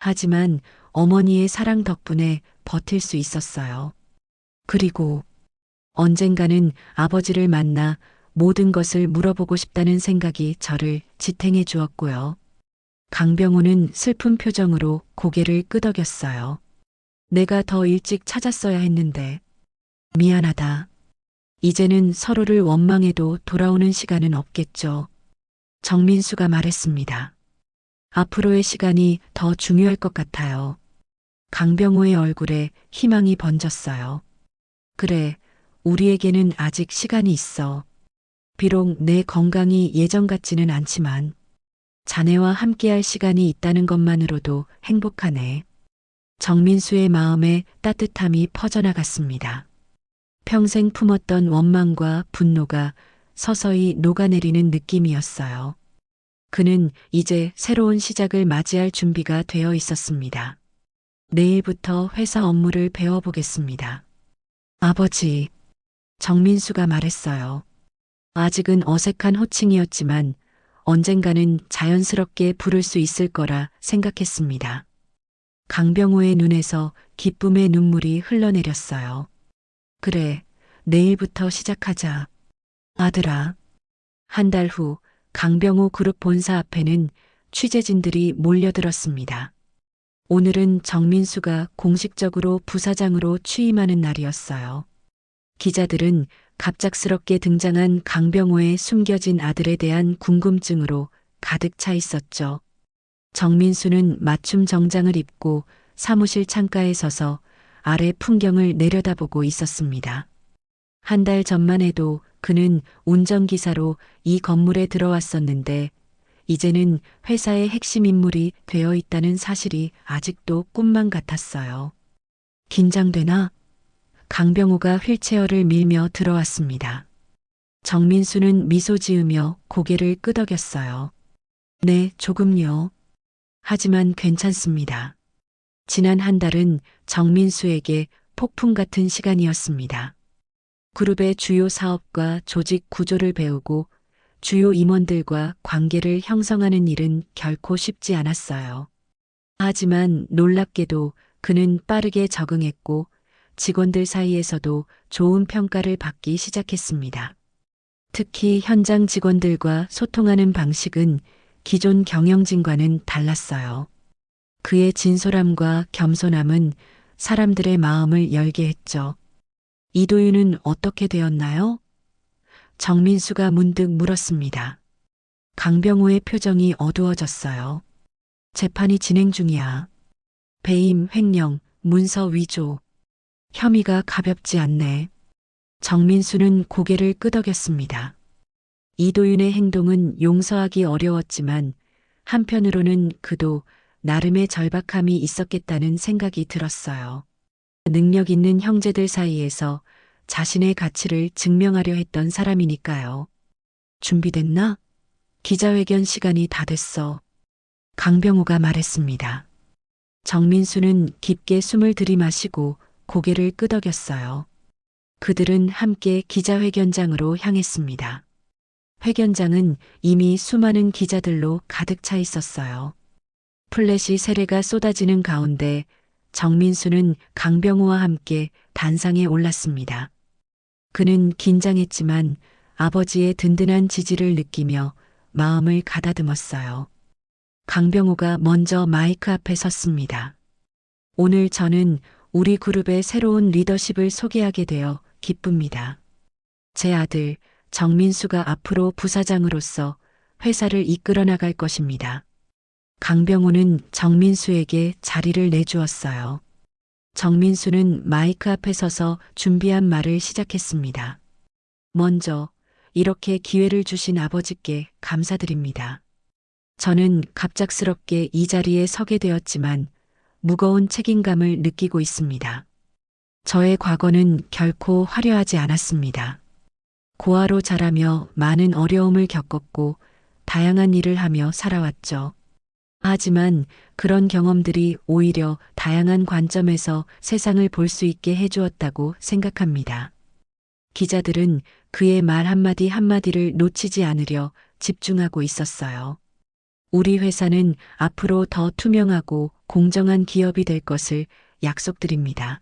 하지만 어머니의 사랑 덕분에 버틸 수 있었어요. 그리고 언젠가는 아버지를 만나 모든 것을 물어보고 싶다는 생각이 저를 지탱해 주었고요. 강병호는 슬픈 표정으로 고개를 끄덕였어요. 내가 더 일찍 찾았어야 했는데. 미안하다. 이제는 서로를 원망해도 돌아오는 시간은 없겠죠. 정민수가 말했습니다. 앞으로의 시간이 더 중요할 것 같아요. 강병호의 얼굴에 희망이 번졌어요. 그래, 우리에게는 아직 시간이 있어. 비록 내 건강이 예전 같지는 않지만 자네와 함께할 시간이 있다는 것만으로도 행복하네. 정민수의 마음에 따뜻함이 퍼져나갔습니다. 평생 품었던 원망과 분노가 서서히 녹아내리는 느낌이었어요. 그는 이제 새로운 시작을 맞이할 준비가 되어 있었습니다. 내일부터 회사 업무를 배워보겠습니다. 아버지, 정민수가 말했어요. 아직은 어색한 호칭이었지만 언젠가는 자연스럽게 부를 수 있을 거라 생각했습니다. 강병호의 눈에서 기쁨의 눈물이 흘러내렸어요. 그래, 내일부터 시작하자. 아들아. 한 달 후 강병호 그룹 본사 앞에는 취재진들이 몰려들었습니다. 오늘은 정민수가 공식적으로 부사장으로 취임하는 날이었어요. 기자들은 갑작스럽게 등장한 강병호의 숨겨진 아들에 대한 궁금증으로 가득 차 있었죠. 정민수는 맞춤 정장을 입고 사무실 창가에 서서 아래 풍경을 내려다보고 있었습니다. 한 달 전만 해도 그는 운전기사로 이 건물에 들어왔었는데 이제는 회사의 핵심 인물이 되어 있다는 사실이 아직도 꿈만 같았어요. 긴장되나? 강병호가 휠체어를 밀며 들어왔습니다. 정민수는 미소 지으며 고개를 끄덕였어요. 네, 조금요. 하지만 괜찮습니다. 지난 한 달은 정민수에게 폭풍 같은 시간이었습니다. 그룹의 주요 사업과 조직 구조를 배우고 주요 임원들과 관계를 형성하는 일은 결코 쉽지 않았어요. 하지만 놀랍게도 그는 빠르게 적응했고 직원들 사이에서도 좋은 평가를 받기 시작했습니다. 특히 현장 직원들과 소통하는 방식은 기존 경영진과는 달랐어요. 그의 진솔함과 겸손함은 사람들의 마음을 열게 했죠. 이도윤은 어떻게 되었나요? 정민수가 문득 물었습니다. 강병호의 표정이 어두워졌어요. 재판이 진행 중이야. 배임, 횡령, 문서 위조. 혐의가 가볍지 않네. 정민수는 고개를 끄덕였습니다. 이도윤의 행동은 용서하기 어려웠지만 한편으로는 그도 나름의 절박함이 있었겠다는 생각이 들었어요. 능력 있는 형제들 사이에서 자신의 가치를 증명하려 했던 사람이니까요. 준비됐나? 기자회견 시간이 다 됐어. 강병호가 말했습니다. 정민수는 깊게 숨을 들이마시고 고개를 끄덕였어요. 그들은 함께 기자회견장으로 향했습니다. 회견장은 이미 수많은 기자들로 가득 차 있었어요. 플래시 세례가 쏟아지는 가운데 정민수는 강병호와 함께 단상에 올랐습니다. 그는 긴장했지만 아버지의 든든한 지지를 느끼며 마음을 가다듬었어요. 강병호가 먼저 마이크 앞에 섰습니다. 오늘 저는 우리 그룹의 새로운 리더십을 소개하게 되어 기쁩니다. 제 아들 정민수가 앞으로 부사장으로서 회사를 이끌어 나갈 것입니다. 강병호는 정민수에게 자리를 내주었어요. 정민수는 마이크 앞에 서서 준비한 말을 시작했습니다. 먼저 이렇게 기회를 주신 아버지께 감사드립니다. 저는 갑작스럽게 이 자리에 서게 되었지만 무거운 책임감을 느끼고 있습니다. 저의 과거는 결코 화려하지 않았습니다. 고아로 자라며 많은 어려움을 겪었고 다양한 일을 하며 살아왔죠. 하지만 그런 경험들이 오히려 다양한 관점에서 세상을 볼 수 있게 해주었다고 생각합니다. 기자들은 그의 말 한마디 한마디를 놓치지 않으려 집중하고 있었어요. 우리 회사는 앞으로 더 투명하고 공정한 기업이 될 것을 약속드립니다.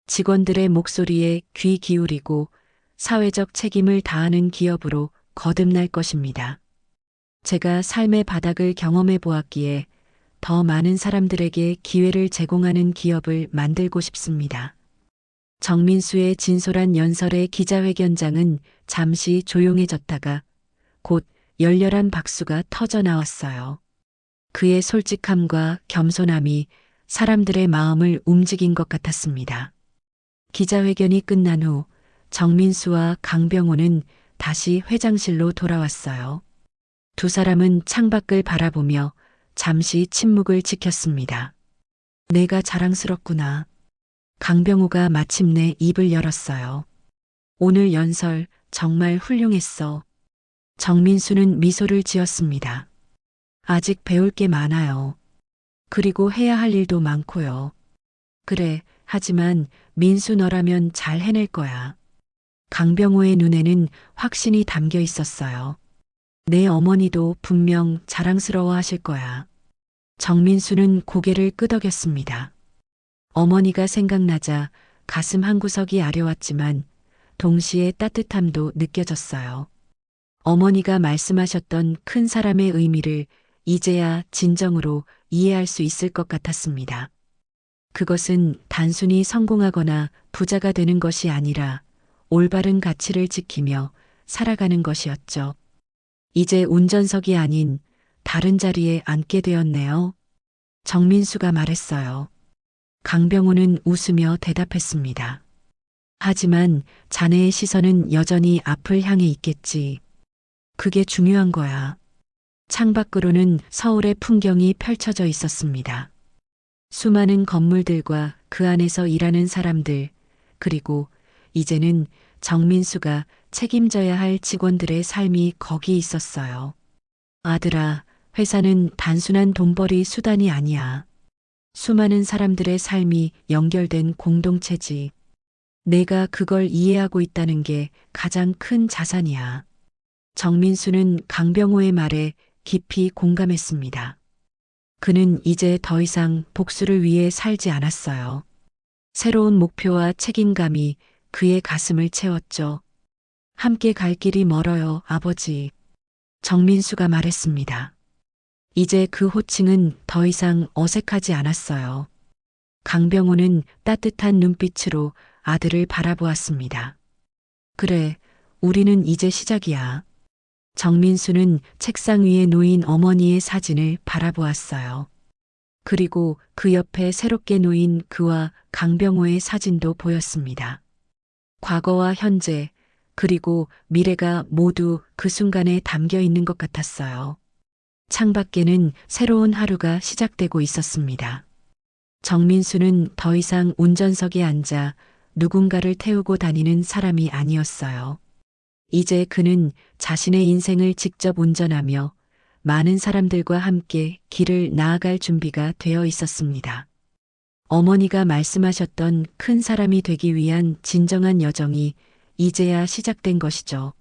직원들의 목소리에 귀 기울이고 사회적 책임을 다하는 기업으로 거듭날 것입니다. 제가 삶의 바닥을 경험해 보았기에 더 많은 사람들에게 기회를 제공하는 기업을 만들고 싶습니다. 정민수의 진솔한 연설의 기자회견장은 잠시 조용해졌다가 곧 열렬한 박수가 터져 나왔어요. 그의 솔직함과 겸손함이 사람들의 마음을 움직인 것 같았습니다. 기자회견이 끝난 후 정민수와 강병호는 다시 회장실로 돌아왔어요. 두 사람은 창밖을 바라보며 잠시 침묵을 지켰습니다. 내가 자랑스럽구나. 강병호가 마침내 입을 열었어요. 오늘 연설 정말 훌륭했어. 정민수는 미소를 지었습니다. 아직 배울 게 많아요. 그리고 해야 할 일도 많고요. 그래, 하지만 민수 너라면 잘 해낼 거야. 강병호의 눈에는 확신이 담겨 있었어요. 내 어머니도 분명 자랑스러워 하실 거야. 정민수는 고개를 끄덕였습니다. 어머니가 생각나자 가슴 한구석이 아려왔지만 동시에 따뜻함도 느껴졌어요. 어머니가 말씀하셨던 큰 사람의 의미를 이제야 진정으로 이해할 수 있을 것 같았습니다. 그것은 단순히 성공하거나 부자가 되는 것이 아니라 올바른 가치를 지키며 살아가는 것이었죠. 이제 운전석이 아닌 다른 자리에 앉게 되었네요. 정민수가 말했어요. 강병호는 웃으며 대답했습니다. 하지만 자네의 시선은 여전히 앞을 향해 있겠지. 그게 중요한 거야. 창밖으로는 서울의 풍경이 펼쳐져 있었습니다. 수많은 건물들과 그 안에서 일하는 사람들, 그리고 이제는 정민수가 책임져야 할 직원들의 삶이 거기 있었어요. 아들아, 회사는 단순한 돈벌이 수단이 아니야. 수많은 사람들의 삶이 연결된 공동체지. 내가 그걸 이해하고 있다는 게 가장 큰 자산이야. 정민수는 강병호의 말에 깊이 공감했습니다. 그는 이제 더 이상 복수를 위해 살지 않았어요. 새로운 목표와 책임감이 그의 가슴을 채웠죠. 함께 갈 길이 멀어요, 아버지. 정민수가 말했습니다. 이제 그 호칭은 더 이상 어색하지 않았어요. 강병호는 따뜻한 눈빛으로 아들을 바라보았습니다. 그래, 우리는 이제 시작이야. 정민수는 책상 위에 놓인 어머니의 사진을 바라보았어요. 그리고 그 옆에 새롭게 놓인 그와 강병호의 사진도 보였습니다. 과거와 현재, 그리고 미래가 모두 그 순간에 담겨 있는 것 같았어요. 창밖에는 새로운 하루가 시작되고 있었습니다. 정민수는 더 이상 운전석에 앉아 누군가를 태우고 다니는 사람이 아니었어요. 이제 그는 자신의 인생을 직접 운전하며 많은 사람들과 함께 길을 나아갈 준비가 되어 있었습니다. 어머니가 말씀하셨던 큰 사람이 되기 위한 진정한 여정이 이제야 시작된 것이죠.